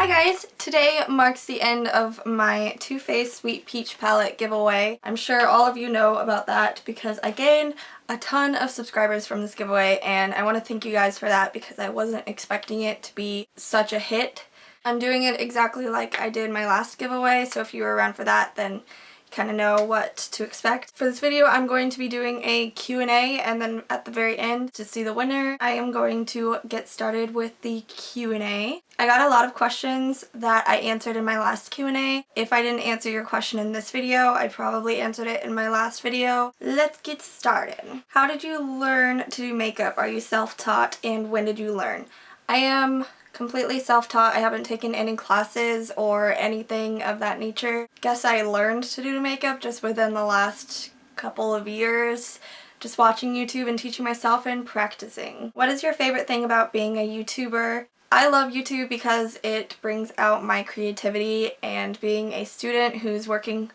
Hi guys! Today marks the end of my Too Faced Sweet Peach palette giveaway. I'm sure all of you know about that because I gained a ton of subscribers from this giveaway and I want to thank you guys for that because I wasn't expecting it to be such a hit. I'm doing it exactly like I did my last giveaway, so if you were around for that then kind of know what to expect. For this video I'm going to be doing a Q&A and then at the very end to see the winner I am going to get started with the Q&A. I got a lot of questions that I answered in my last Q&A. If I didn't answer your question in this video, I probably answered it in my last video. Let's get started. How did you learn to do makeup? Are you self-taught and when did you learn? I am completely self-taught. I haven't taken any classes or anything of that nature. Guess I learned to do makeup just within the last couple of years, just watching YouTube and teaching myself and practicing. What is your favorite thing about being a YouTuber? I love YouTube because it brings out my creativity, and being a student who's working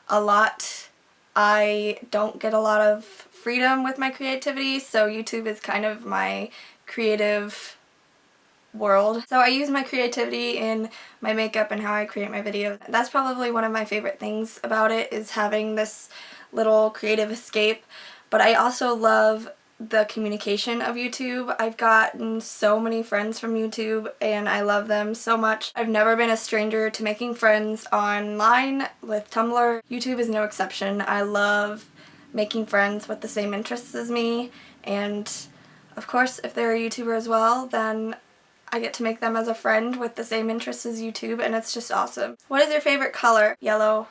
a lot, I don't get a lot of freedom with my creativity, so YouTube is kind of my creative world. So I use my creativity in my makeup and how I create my videos. That's probably one of my favorite things about it, is having this little creative escape. But I also love the communication of YouTube. I've gotten so many friends from YouTube and I love them so much. I've never been a stranger to making friends online with Tumblr. YouTube is no exception. I love making friends with the same interests as me, and of course if they're a YouTuber as well, then I get to make them as a friend with the same interests as YouTube, and it's just awesome. What is your favorite color? Yellow,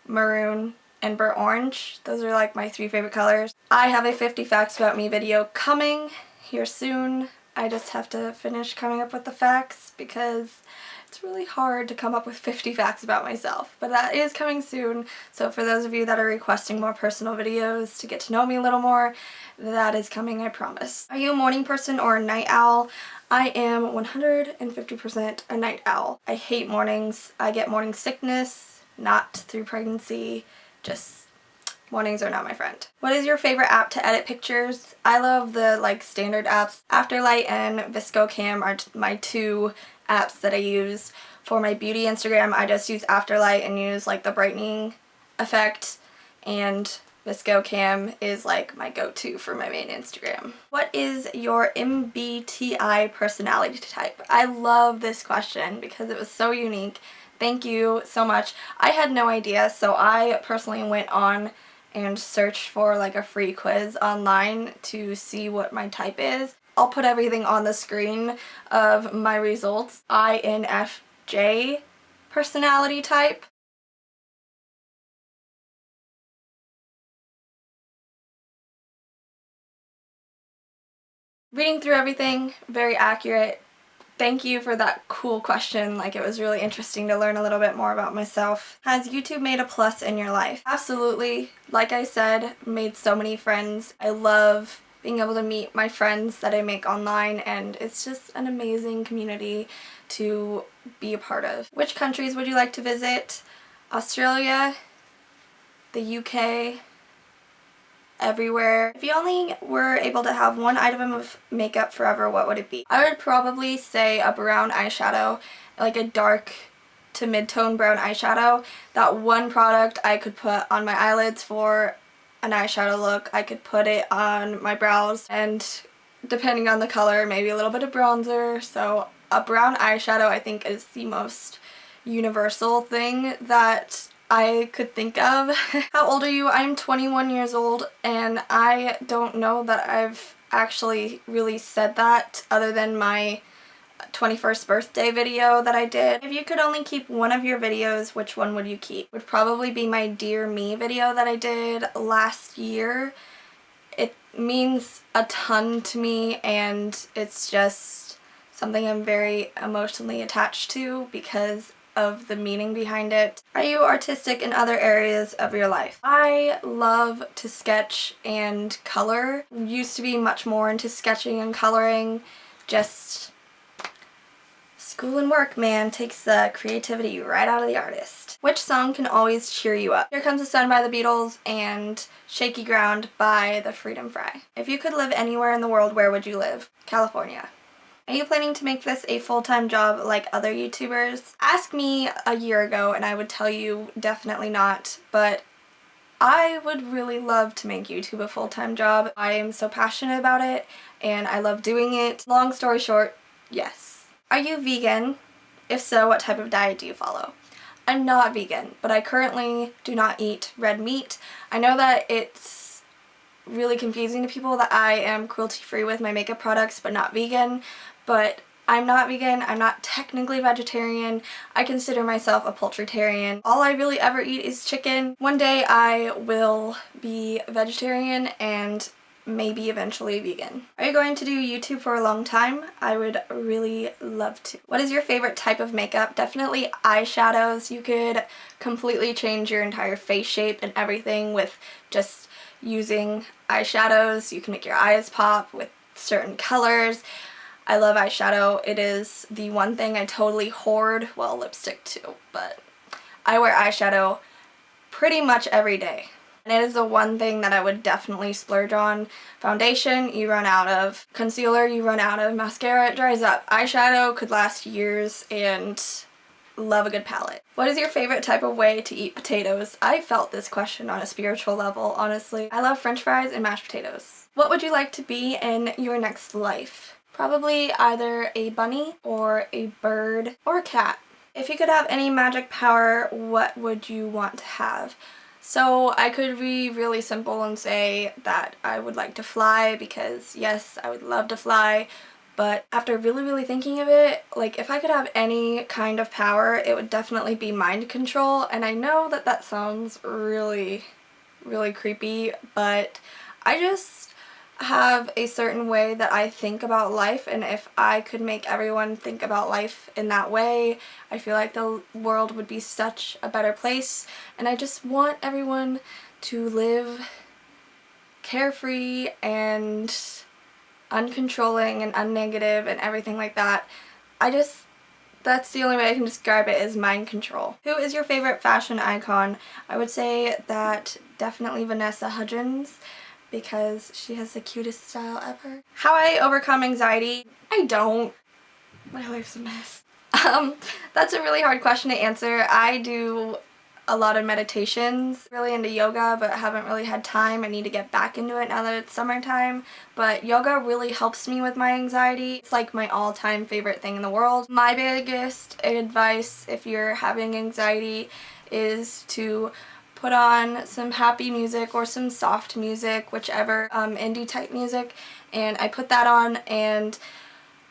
maroon, and burnt orange. Those are like my 3 favorite colors. I have a 50 facts about me video coming here soon. I just have to finish coming up with the facts because it's really hard to come up with 50 facts about myself. But that is coming soon, so for those of you that are requesting more personal videos to get to know me a little more, that is coming, I promise. Are you a morning person or a night owl? I am 150% a night owl. I hate mornings. I get morning sickness, not through pregnancy, just mornings are not my friend. What is your favorite app to edit pictures? I love the standard apps. Afterlight and ViscoCam are my 2 apps that I use. For my beauty Instagram, I just use Afterlight and use the brightening effect, and ViscoCam is my go-to for my main Instagram. What is your MBTI personality type? I love this question because it was so unique. Thank you so much. I had no idea, so I personally went on and searched for a free quiz online to see what my type is. I'll put everything on the screen of my results. INFJ personality type. Reading through everything, very accurate. Thank you for that cool question. It was really interesting to learn a little bit more about myself. Has YouTube made a plus in your life? Absolutely. Like I said, made so many friends. I love being able to meet my friends that I make online, and it's just an amazing community to be a part of. Which countries would you like to visit? Australia, the UK, everywhere. If you only were able to have one item of makeup forever, what would it be? I would probably say a brown eyeshadow, like a dark to mid-tone brown eyeshadow. That one product I could put on my eyelids for an eyeshadow look. I could put it on my brows, and depending on the color, maybe a little bit of bronzer. So a brown eyeshadow I think is the most universal thing that I could think of. How old are you? I'm 21 years old, and I don't know that I've actually really said that other than my 21st birthday video that I did. If you could only keep one of your videos, which one would you keep? Would probably be my Dear Me video that I did last year. It means a ton to me, and it's just something I'm very emotionally attached to because of the meaning behind it. Are you artistic in other areas of your life? I love to sketch and color. Used to be much more into sketching and coloring. Just school and work, man, takes the creativity right out of the artist. Which song can always cheer you up? Here Comes the Sun by the Beatles and Shaky Ground by the Freedom Fry. If you could live anywhere in the world, where would you live? California. Are you planning to make this a full-time job like other YouTubers? Ask me a year ago and I would tell you definitely not, but I would really love to make YouTube a full-time job. I am so passionate about it and I love doing it. Long story short, yes. Are you vegan? If so, what type of diet do you follow? I'm not vegan, but I currently do not eat red meat. I know that it's really confusing to people that I am cruelty-free with my makeup products but not vegan, but I'm not vegan, I'm not technically vegetarian, I consider myself a poultritarian. All I really ever eat is chicken. One day I will be vegetarian and maybe eventually vegan. Are you going to do YouTube for a long time? I would really love to. What is your favorite type of makeup? Definitely eyeshadows. You could completely change your entire face shape and everything with just using eyeshadows. You can make your eyes pop with certain colors. I love eyeshadow. It is the one thing I totally hoard, well, lipstick too, but I wear eyeshadow pretty much every day. And it is the one thing that I would definitely splurge on. Foundation, you run out of. Concealer, you run out of. Mascara, it dries up. Eyeshadow could last years, and love a good palette. What is your favorite type of way to eat potatoes? I felt this question on a spiritual level, honestly. I love french fries and mashed potatoes. What would you like to be in your next life? Probably either a bunny or a bird or a cat. If you could have any magic power, what would you want to have? So I could be really simple and say that I would like to fly because yes, I would love to fly, but after really thinking of it, like if I could have any kind of power, it would definitely be mind control, and I know that that sounds really creepy, but I just have a certain way that I think about life, and if I could make everyone think about life in that way, I feel like the world would be such a better place, and I just want everyone to live carefree and uncontrolling and unnegative and everything like that. That's the only way I can describe it, is mind control. Who is your favorite fashion icon? I would say that definitely Vanessa Hudgens, because she has the cutest style ever. How I overcome anxiety? I don't. My life's a mess. That's a really hard question to answer. I do a lot of meditations, really into yoga, but haven't really had time. I need to get back into it now that it's summertime, but yoga really helps me with my anxiety. It's like my all-time favorite thing in the world. My biggest advice if you're having anxiety is to put on some happy music or some soft music, whichever, indie type music, and I put that on and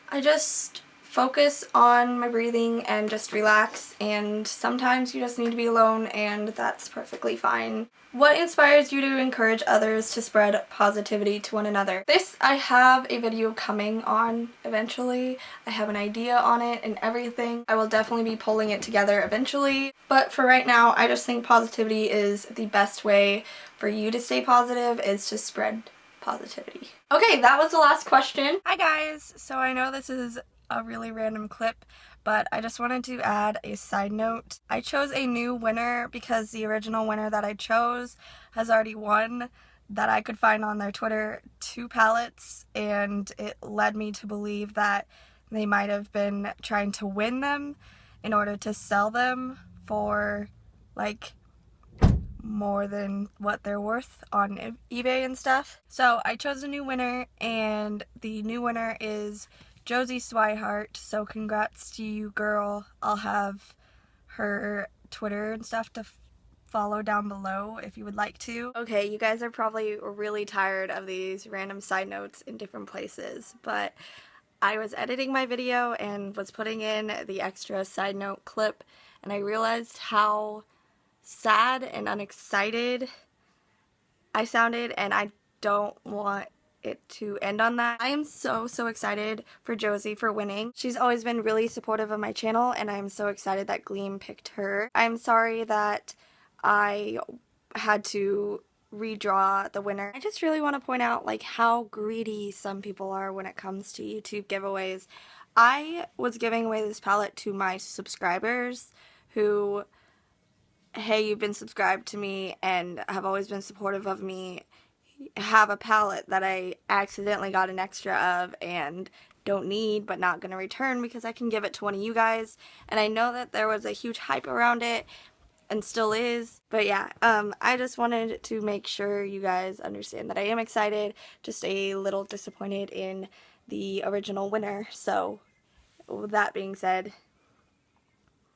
I just focus on my breathing and just relax, and sometimes you just need to be alone and that's perfectly fine. What inspires you to encourage others to spread positivity to one another? This, I have a video coming on eventually. I have an idea on it and everything. I will definitely be pulling it together eventually, but for right now I just think positivity is the best way for you to stay positive, is to spread positivity. Okay, that was the last question. Hi guys! So I know this is a really random clip, but I just wanted to add a side note. I chose a new winner because the original winner that I chose has already won, that I could find on their Twitter, 2 palettes, and it led me to believe that they might have been trying to win them in order to sell them for like more than what they're worth on eBay and stuff. So I chose a new winner, and the new winner is Josi Swihart, so congrats to you, girl. I'll have her Twitter and stuff to follow down below if you would like to. Okay, you guys are probably really tired of these random side notes in different places, but I was editing my video and was putting in the extra side note clip, and I realized how sad and unexcited I sounded, and I don't want it to end on that. I am so excited for Josi for winning. She's always been really supportive of my channel, and I'm so excited that Gleam picked her. I'm sorry that I had to redraw the winner. I just really want to point out like how greedy some people are when it comes to YouTube giveaways. I was giving away this palette to my subscribers who, hey, you've been subscribed to me and have always been supportive of me, have a palette that I accidentally got an extra of, and don't need but not gonna return because I can give it to one of you guys. And I know that there was a huge hype around it and still is, but yeah, I just wanted to make sure you guys understand that I am excited, just a little disappointed in the original winner. So with that being said,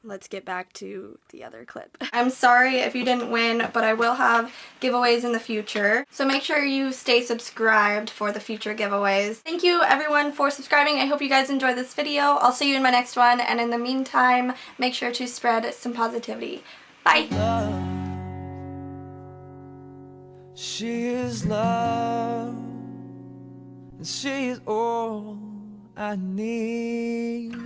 let's get back to the other clip. I'm sorry if you didn't win, but I will have giveaways in the future. So make sure you stay subscribed for the future giveaways. Thank you everyone for subscribing. I hope you guys enjoyed this video. I'll see you in my next one, and in the meantime, make sure to spread some positivity. Bye! She is love, and she is all I need.